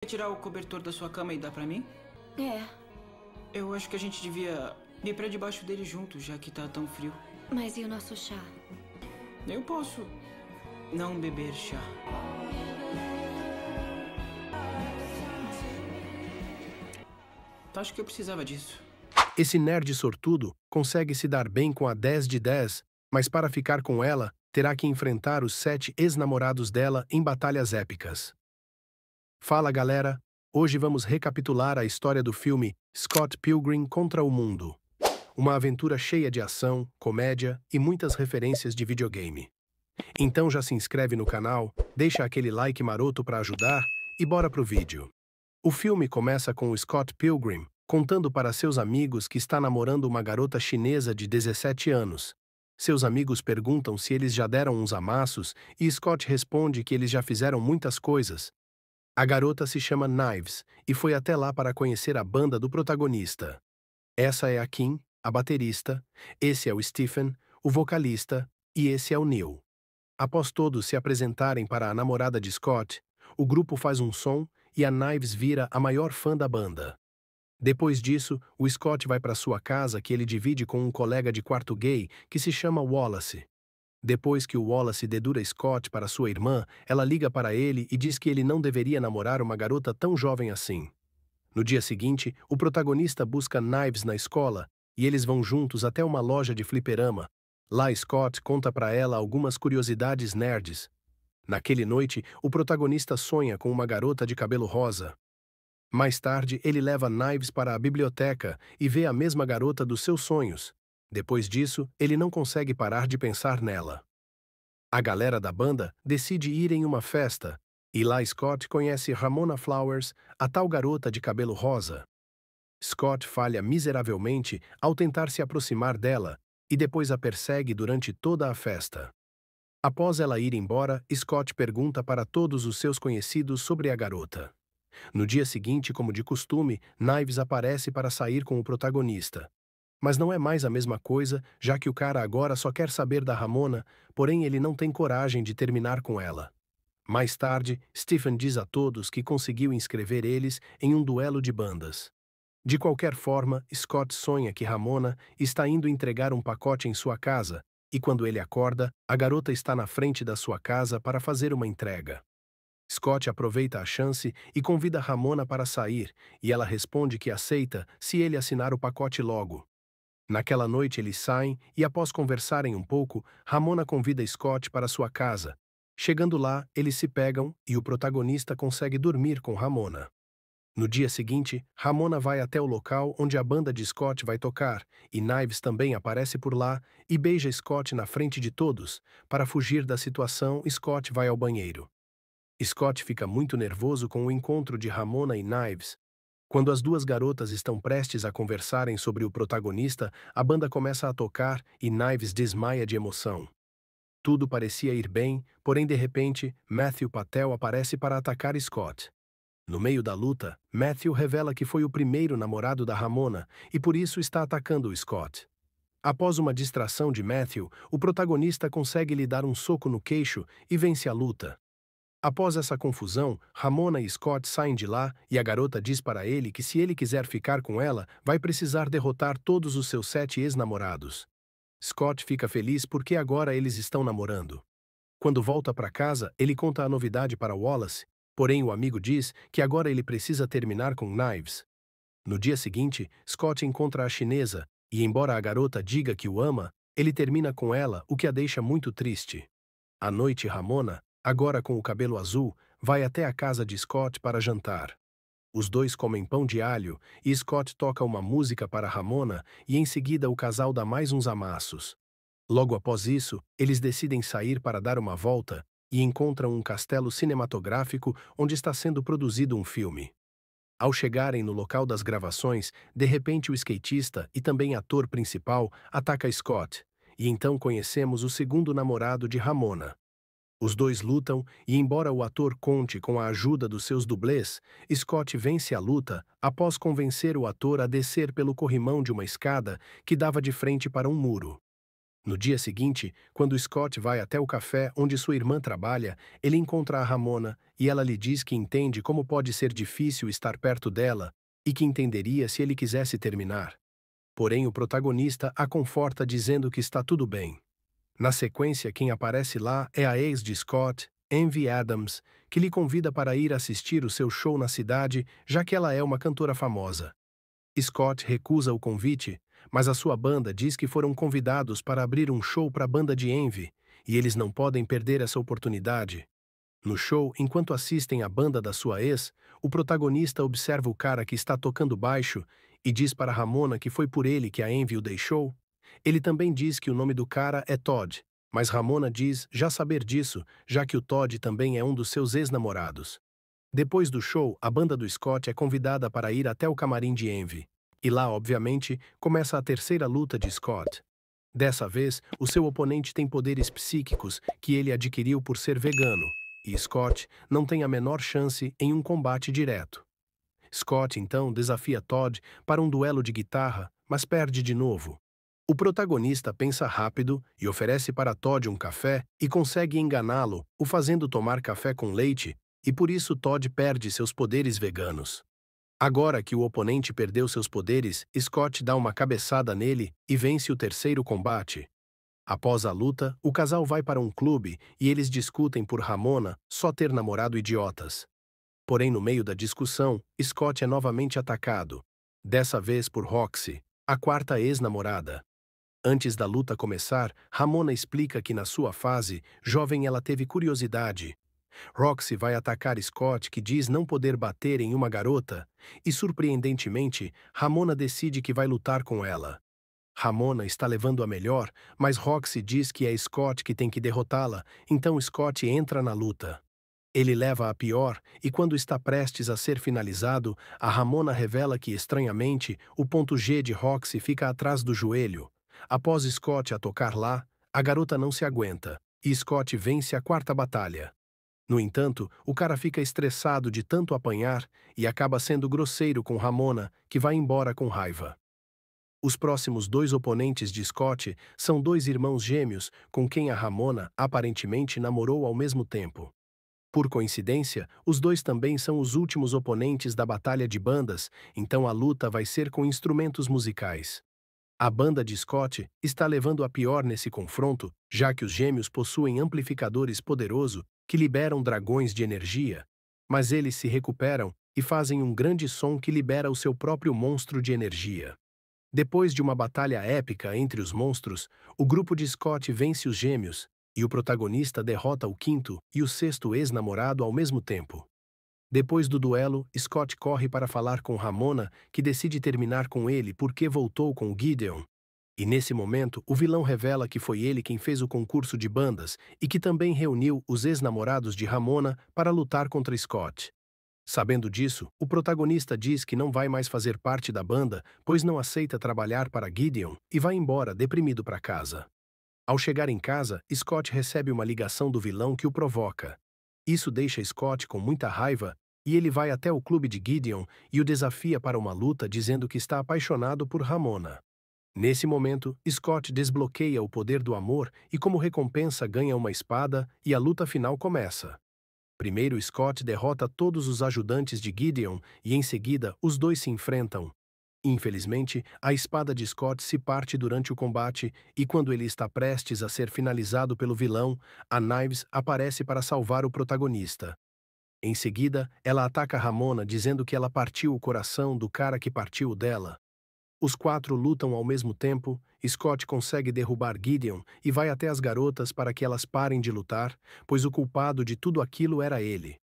Tirar o cobertor da sua cama e dar pra mim? É, Eu acho que a gente devia ir pra debaixo dele juntos, já que tá tão frio. mas e o nosso chá? Eu posso não beber chá. Acho que eu precisava disso. Esse nerd sortudo consegue se dar bem com a 10 de 10, mas para ficar com ela, terá que enfrentar os 7 ex-namorados dela em batalhas épicas. Fala galera, hoje vamos recapitular a história do filme Scott Pilgrim contra o Mundo. Uma aventura cheia de ação, comédia e muitas referências de videogame. Então já se inscreve no canal, deixa aquele like maroto para ajudar e bora pro vídeo. O filme começa com o Scott Pilgrim contando para seus amigos que está namorando uma garota chinesa de 17 anos. Seus amigos perguntam se eles já deram uns amassos e Scott responde que eles já fizeram muitas coisas. A garota se chama Knives e foi até lá para conhecer a banda do protagonista. Essa é a Kim, a baterista, esse é o Stephen, o vocalista, e esse é o Neil. Após todos se apresentarem para a namorada de Scott, o grupo faz um som e a Knives vira a maior fã da banda. Depois disso, o Scott vai para sua casa que ele divide com um colega de quarto gay que se chama Wallace. Depois que o Wallace dedura Scott para sua irmã, ela liga para ele e diz que ele não deveria namorar uma garota tão jovem assim. No dia seguinte, o protagonista busca Knives na escola e eles vão juntos até uma loja de fliperama. Lá Scott conta para ela algumas curiosidades nerds. Naquele noite, o protagonista sonha com uma garota de cabelo rosa. Mais tarde, ele leva Knives para a biblioteca e vê a mesma garota dos seus sonhos. Depois disso, ele não consegue parar de pensar nela. A galera da banda decide ir em uma festa, e lá Scott conhece Ramona Flowers, a tal garota de cabelo rosa. Scott falha miseravelmente ao tentar se aproximar dela, e depois a persegue durante toda a festa. Após ela ir embora, Scott pergunta para todos os seus conhecidos sobre a garota. No dia seguinte, como de costume, Knives aparece para sair com o protagonista. Mas não é mais a mesma coisa, já que o cara agora só quer saber da Ramona, porém ele não tem coragem de terminar com ela. Mais tarde, Stephen diz a todos que conseguiu inscrever eles em um duelo de bandas. De qualquer forma, Scott sonha que Ramona está indo entregar um pacote em sua casa, e quando ele acorda, a garota está na frente da sua casa para fazer uma entrega. Scott aproveita a chance e convida Ramona para sair, e ela responde que aceita se ele assinar o pacote logo. Naquela noite eles saem e, após conversarem um pouco, Ramona convida Scott para sua casa. Chegando lá, eles se pegam e o protagonista consegue dormir com Ramona. No dia seguinte, Ramona vai até o local onde a banda de Scott vai tocar, e Knives também aparece por lá e beija Scott na frente de todos. Para fugir da situação, Scott vai ao banheiro. Scott fica muito nervoso com o encontro de Ramona e Knives. Quando as duas garotas estão prestes a conversarem sobre o protagonista, a banda começa a tocar e Knives desmaia de emoção. Tudo parecia ir bem, porém de repente, Matthew Patel aparece para atacar Scott. No meio da luta, Matthew revela que foi o primeiro namorado da Ramona e por isso está atacando o Scott. Após uma distração de Matthew, o protagonista consegue lhe dar um soco no queixo e vence a luta. Após essa confusão, Ramona e Scott saem de lá e a garota diz para ele que se ele quiser ficar com ela, vai precisar derrotar todos os seus 7 ex-namorados. Scott fica feliz porque agora eles estão namorando. Quando volta para casa, ele conta a novidade para Wallace, porém o amigo diz que agora ele precisa terminar com Knives. No dia seguinte, Scott encontra a chinesa e, embora a garota diga que o ama, ele termina com ela, o que a deixa muito triste. À noite, Ramona, agora com o cabelo azul, vai até a casa de Scott para jantar. Os dois comem pão de alho e Scott toca uma música para Ramona e em seguida o casal dá mais uns amassos. Logo após isso, eles decidem sair para dar uma volta e encontram um castelo cinematográfico onde está sendo produzido um filme. Ao chegarem no local das gravações, de repente o skatista e também ator principal ataca Scott, e então conhecemos o segundo namorado de Ramona. Os dois lutam e, embora o ator conte com a ajuda dos seus dublês, Scott vence a luta após convencer o ator a descer pelo corrimão de uma escada que dava de frente para um muro. No dia seguinte, quando Scott vai até o café onde sua irmã trabalha, ele encontra a Ramona e ela lhe diz que entende como pode ser difícil estar perto dela e que entenderia se ele quisesse terminar. Porém, o protagonista a conforta dizendo que está tudo bem. Na sequência, quem aparece lá é a ex de Scott, Envy Adams, que lhe convida para ir assistir o seu show na cidade, já que ela é uma cantora famosa. Scott recusa o convite, mas a sua banda diz que foram convidados para abrir um show para a banda de Envy, e eles não podem perder essa oportunidade. No show, enquanto assistem à banda da sua ex, o protagonista observa o cara que está tocando baixo e diz para Ramona que foi por ele que a Envy o deixou. Ele também diz que o nome do cara é Todd, mas Ramona diz já saber disso, já que o Todd também é um dos seus ex-namorados. Depois do show, a banda do Scott é convidada para ir até o camarim de Envy. E lá, obviamente, começa a terceira luta de Scott. Dessa vez, o seu oponente tem poderes psíquicos que ele adquiriu por ser vegano, e Scott não tem a menor chance em um combate direto. Scott então desafia Todd para um duelo de guitarra, mas perde de novo. O protagonista pensa rápido e oferece para Todd um café e consegue enganá-lo, o fazendo tomar café com leite, e por isso Todd perde seus poderes veganos. Agora que o oponente perdeu seus poderes, Scott dá uma cabeçada nele e vence o terceiro combate. Após a luta, o casal vai para um clube e eles discutem por Ramona só ter namorado idiotas. Porém, no meio da discussão, Scott é novamente atacado, dessa vez por Roxy, a quarta ex-namorada. Antes da luta começar, Ramona explica que na sua fase jovem ela teve curiosidade. Roxy vai atacar Scott, que diz não poder bater em uma garota, e surpreendentemente, Ramona decide que vai lutar com ela. Ramona está levando a melhor, mas Roxy diz que é Scott que tem que derrotá-la, então Scott entra na luta. Ele leva a pior, e quando está prestes a ser finalizado, a Ramona revela que, estranhamente, o ponto G de Roxy fica atrás do joelho. Após Scott a tocar lá, a garota não se aguenta, e Scott vence a quarta batalha. No entanto, o cara fica estressado de tanto apanhar e acaba sendo grosseiro com Ramona, que vai embora com raiva. Os próximos dois oponentes de Scott são dois irmãos gêmeos com quem a Ramona aparentemente namorou ao mesmo tempo. Por coincidência, os dois também são os últimos oponentes da batalha de bandas, então a luta vai ser com instrumentos musicais. A banda de Scott está levando a pior nesse confronto, já que os gêmeos possuem amplificadores poderosos que liberam dragões de energia, mas eles se recuperam e fazem um grande som que libera o seu próprio monstro de energia. Depois de uma batalha épica entre os monstros, o grupo de Scott vence os gêmeos, e o protagonista derrota o quinto e o sexto ex-namorado ao mesmo tempo. Depois do duelo, Scott corre para falar com Ramona, que decide terminar com ele porque voltou com o Gideon. E nesse momento, o vilão revela que foi ele quem fez o concurso de bandas e que também reuniu os ex-namorados de Ramona para lutar contra Scott. Sabendo disso, o protagonista diz que não vai mais fazer parte da banda, pois não aceita trabalhar para Gideon e vai embora deprimido para casa. Ao chegar em casa, Scott recebe uma ligação do vilão que o provoca. Isso deixa Scott com muita raiva e ele vai até o clube de Gideon e o desafia para uma luta dizendo que está apaixonado por Ramona. Nesse momento, Scott desbloqueia o poder do amor e como recompensa ganha uma espada e a luta final começa. Primeiro Scott derrota todos os ajudantes de Gideon e em seguida os dois se enfrentam. Infelizmente, a espada de Scott se parte durante o combate e quando ele está prestes a ser finalizado pelo vilão, a Knives aparece para salvar o protagonista. Em seguida, ela ataca Ramona dizendo que ela partiu o coração do cara que partiu o dela. Os quatro lutam ao mesmo tempo, Scott consegue derrubar Gideon e vai até as garotas para que elas parem de lutar, pois o culpado de tudo aquilo era ele.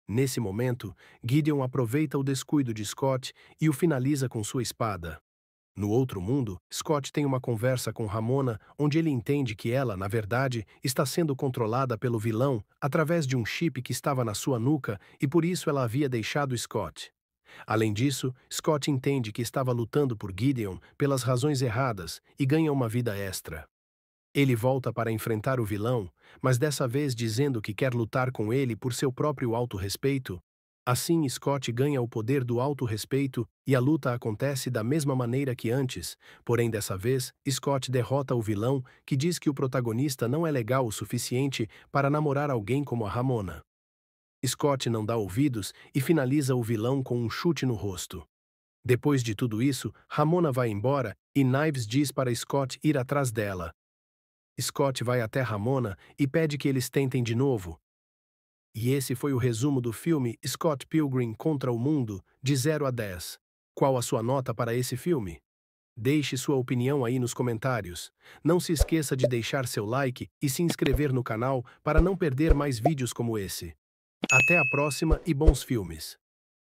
Nesse momento, Gideon aproveita o descuido de Scott e o finaliza com sua espada. No outro mundo, Scott tem uma conversa com Ramona onde ele entende que ela, na verdade, está sendo controlada pelo vilão através de um chip que estava na sua nuca e por isso ela havia deixado Scott. Além disso, Scott entende que estava lutando por Gideon pelas razões erradas e ganha uma vida extra. Ele volta para enfrentar o vilão, mas dessa vez dizendo que quer lutar com ele por seu próprio autorrespeito. Assim, Scott ganha o poder do autorrespeito e a luta acontece da mesma maneira que antes, porém dessa vez, Scott derrota o vilão que diz que o protagonista não é legal o suficiente para namorar alguém como a Ramona. Scott não dá ouvidos e finaliza o vilão com um chute no rosto. Depois de tudo isso, Ramona vai embora e Knives diz para Scott ir atrás dela. Scott vai até Ramona e pede que eles tentem de novo. E esse foi o resumo do filme Scott Pilgrim contra o Mundo, de 0 a 10. Qual a sua nota para esse filme? Deixe sua opinião aí nos comentários. Não se esqueça de deixar seu like e se inscrever no canal para não perder mais vídeos como esse. Até a próxima e bons filmes!